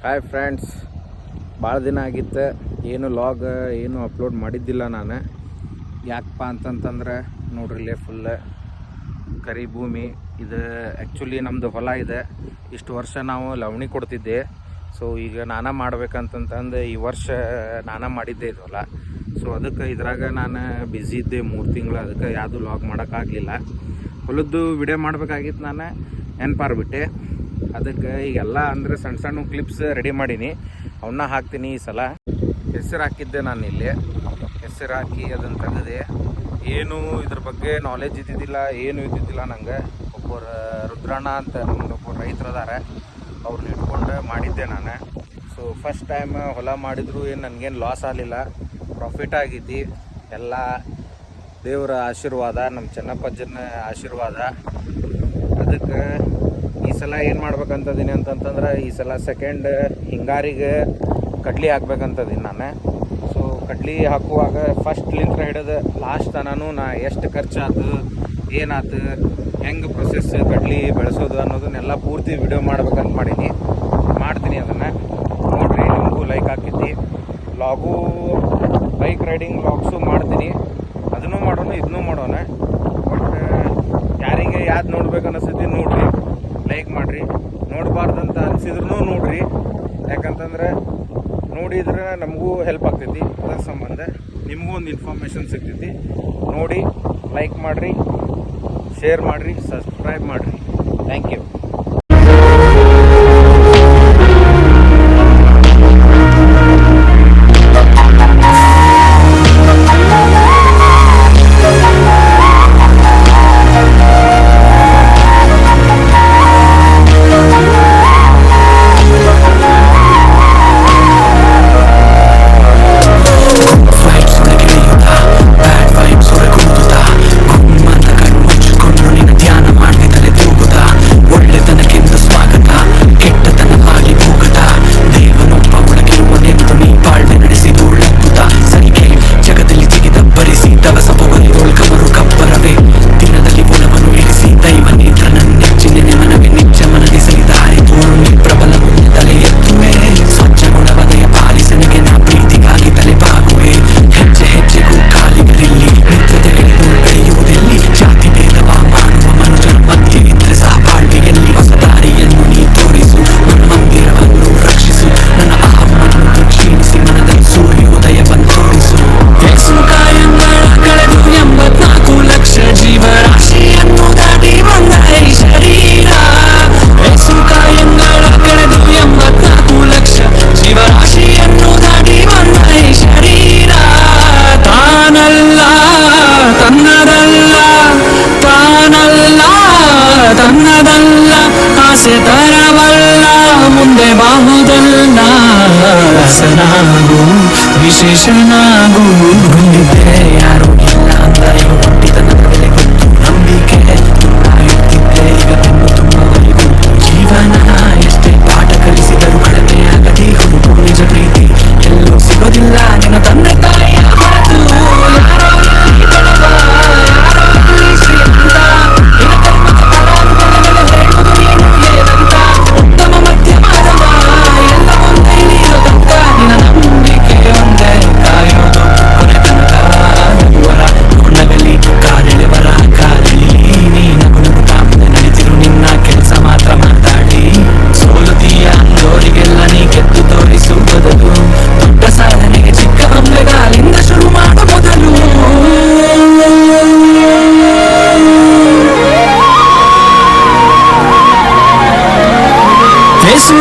Hi friends, ಭಾಳ ದಿನ ಆಗಿತ್ತು, ಏನು ಲಾಗ್ ಏನು ಅಪ್ಲೋಡ್ ಮಾಡಿದ್ದಿಲ್ಲ ನಾನು. ಯಾಕಪ್ಪ ಅಂತಂತಂದ್ರೆ ನೋಡ್ರಿಲ್ಲೇ ಫುಲ್ ಕರಿ ಭೂಮಿ ಇದು. ಆ್ಯಕ್ಚುಲಿ ನಮ್ಮದು ಹೊಲ ಇದೆ. ಇಷ್ಟು ವರ್ಷ ನಾವು ಲವಣಿ ಕೊಡ್ತಿದ್ದೆ. ಸೊ ಈಗ ನಾನೇ ಮಾಡ್ಬೇಕಂತಂತಂದು ಈ ವರ್ಷ ನಾನೇ ಮಾಡಿದ್ದೆ ಇದು ಹೊಲ. ಸೊ ಅದಕ್ಕೆ ಇದ್ರಾಗ ನಾನು ಬ್ಯುಸಿ ಇದ್ದೆ 3 ತಿಂಗಳು. ಅದಕ್ಕೆ ಯಾವುದು ಲಾಗ್ ಮಾಡೋಕ್ಕಾಗಲಿಲ್ಲ. ಹೊಲದ್ದು ವಿಡಿಯೋ ಮಾಡ್ಬೇಕಾಗಿತ್ತು, ನಾನು ನೆನಪಾರ್ಬಿಟ್ಟೆ. ಅದಕ್ಕೆ ಈಗೆಲ್ಲ ಅಂದರೆ ಸಣ್ಣ ಸಣ್ಣ ಕ್ಲಿಪ್ಸ್ ರೆಡಿ ಮಾಡೀನಿ, ಅವನ್ನ ಹಾಕ್ತೀನಿ. ಈ ಸಲ ಹೆಸರು ಹಾಕಿದ್ದೆ ನಾನು ಇಲ್ಲಿ. ಹೆಸರು ಹಾಕಿ ಅದನ್ನು ತೆಗೆದೆ. ಏನು ಇದ್ರ ಬಗ್ಗೆ ನಾಲೆಜ್ ಇದ್ದಿದ್ದಿಲ್ಲ, ಏನು ಇದ್ದಿದ್ದಿಲ್ಲ ನಂಗೆ. ಒಬ್ಬರು ರುದ್ರಣ್ಣ ಅಂತ ನಮ್ಮದು ಒಬ್ಬರು ರೈತರು ಅದಾರೆ, ಅವ್ರನ್ನ ಇಟ್ಕೊಂಡು ಮಾಡಿದ್ದೆ ನಾನು. ಸೊ ಫಸ್ಟ್ ಟೈಮ್ ಹೊಲ ಮಾಡಿದ್ರು ಏನು ನನಗೇನು ಲಾಸ್ ಆಗಲಿಲ್ಲ, ಪ್ರಾಫಿಟ್ ಆಗಿದ್ದು. ಎಲ್ಲ ದೇವರ ಆಶೀರ್ವಾದ, ನಮ್ಮ ಚೆನ್ನಪ್ಪಜ್ಜನ ಆಶೀರ್ವಾದ. ಅದಕ್ಕೆ ಈ ಸಲ ಏನು ಮಾಡ್ಬೇಕಂತದೀನಿ ಅಂತಂತಂದ್ರೆ, ಈ ಸಲ ಸೆಕೆಂಡ್ ಹಿಂಗಾರಿಗೆ ಕಡ್ಲಿ ಹಾಕ್ಬೇಕಂತದೀನಿ ನಾನು. ಸೊ ಕಡ್ಲಿ ಹಾಕುವಾಗ ಫಸ್ಟ್ಲಿಂದ ಹಿಡಿದು ಲಾಸ್ಟ್ ತನೂ ನಾ ಎಷ್ಟು ಖರ್ಚಾಯ್ತು, ಏನಾಯ್ತು, ಹೆಂಗೆ ಪ್ರೊಸೆಸ್ ಕಡ್ಲಿ ಬೆಳೆಸೋದು ಅನ್ನೋದನ್ನೆಲ್ಲ ಪೂರ್ತಿ ವಿಡಿಯೋ ಮಾಡ್ಬೇಕಂತ ಮಾಡ್ತೀನಿ. ಅದನ್ನು ನೋಡಿರಿ, ನಿಮಗೂ ಲೈಕ್ ಹಾಕಿದ್ದಿ. ಲಾಗೂ ಬೈಕ್ ರೈಡಿಂಗ್ ಲಾಗ್ಸು ಮಾಡ್ತೀನಿ. ಅದನ್ನು ಮಾಡೋಣ, ಇದನ್ನೂ ಮಾಡೋಣ. ಬಟ್ ಯಾರಿಗೆ ಯಾವ್ದು ನೋಡ್ಬೇಕು ಅನ್ನಿಸ್ತೈತಿ ನೋಡಿರಿ, ಲೈಕ್ ಮಾಡಿರಿ. ನೋಡಬಾರ್ದಂತ ಅನಿಸಿದ್ರೂ ನೋಡಿರಿ, ಯಾಕಂತಂದ್ರೆ ನೋಡಿದ್ರೆ ನಮಗೂ ಹೆಲ್ಪ್ ಆಗ್ತೈತಿ. ಅದರ ಸಂಬಂಧ ನಿಮಗೂ ಒಂದು ಇನ್ಫಾರ್ಮೇಷನ್ ಸಿಗ್ತೈತಿ. ನೋಡಿ, ಲೈಕ್ ಮಾಡಿರಿ, ಶೇರ್ ಮಾಡಿರಿ, ಸಬ್ಸ್ಕ್ರೈಬ್ ಮಾಡಿರಿ. Thank you. ತರವಲ್ಲ ಮುಂದೆ ಬಾಹುದಲ್ಲ, ರಸನಾಗು ವಿಶೇಷನಾಗು. ಗುಂಡಿದ್ದೆ ಯಾರು ಇಲ್ಲ ಅಂದರೆ ಹುಟ್ಟಿತನದ ಬೆಲೆ ಗೊತ್ತು. ನಂಬಿಕೆ ಕಾಯುತ್ತಿದ್ದೆ ಈಗ ಬೆನ್ನು ತುಂಬುವರೆಗೂ. ಜೀವನ ಎಷ್ಟೇ ಪಾಠ ಕಲಿಸಿದರೂ ಕಡಿಮೆಯಾಗದೆ ಹುಡುಕು ನಿಜ ಪ್ರೀತಿ ಎಲ್ಲೂ ಸಿಗೋದಿಲ್ಲ. ನಿನ್ನ ತಂದೆ ತಾಯಿಯ ಹೊರತು ಯಾರೋ ಇಲ್ಲಿ ಬಡವ, ಯಾರೋ ಇಲ್ಲಿ ಶ್ರೀಮಂತ.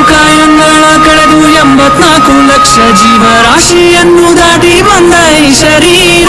ಕಾಯಂಗಳ ಕಳೆದು 84 ಲಕ್ಷ ಜೀವರಾಶಿಯನ್ನು ದಾಟಿ ಬಂದ ಈ ಶರೀರ.